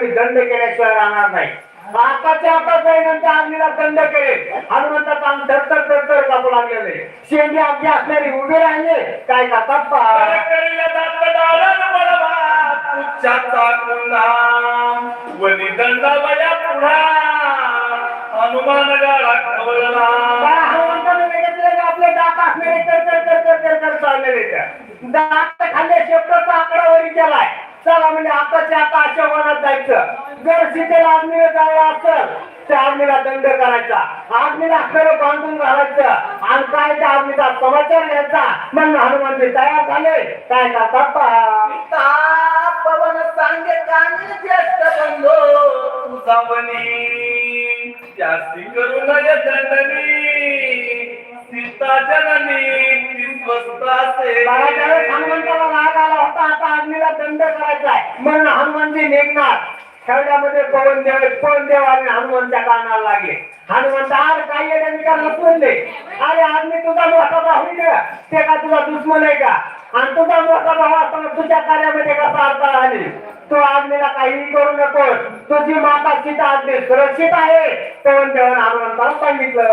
कोणी दंड केल्याशिवाय राहणार नाही. आताच्या आता नंतर अग्नीला दंड करेल. हनुमंताचा अंग थरथर कापू लागलेले. शेंडी अग्नी असणारी उभे राहिले काय करतात पहा. वनी दंडा बया पुढा हनुमान गाडा खवळला. हनुमंताने वेगळे आपले दात असणारे कर चाललेले. दात खाल्ले शेपटाचा आकडावारी केलाय. चला म्हणजे आताच्या आता अशा वनात जायचं. जर सीतेला अग्नीला जायला असेल त्या अग्नीला दंड करायचा. अग्नीला असणारं बांधून घालायचं आणि काय त्या अग्नीचा समाचार घ्यायचा. म्हणून हनुमान तयार झाले. काय करतात पहा. पवन सांगे कानी ज्येष्ठ बंधो तुझा वनी जास्ती करू नये दंडनी सीता जननी स्वस्त असे. हनुमंताला राग आला होता. आता अग्नीला दंड करायचाय म्हणून हनुमानजी निघणार. खेळण्यामध्ये पवन देव आणि हनुमंतच्या कानाला लागले. हनुमंत आर काही लपवून दे. अरे अग्नी तुझा मोठा भाऊ ते का तुझा दुश्मन आहे का. आणि तुझा मोठा भाऊ असताना तुझ्या कार्यामध्ये कसा अडथळा आली. तू अग्नीला काहीही करू नकोस. तुझी माता सीता अगदी सुरक्षित आहे. पवन देवाने हनुमंताला सांगितलं.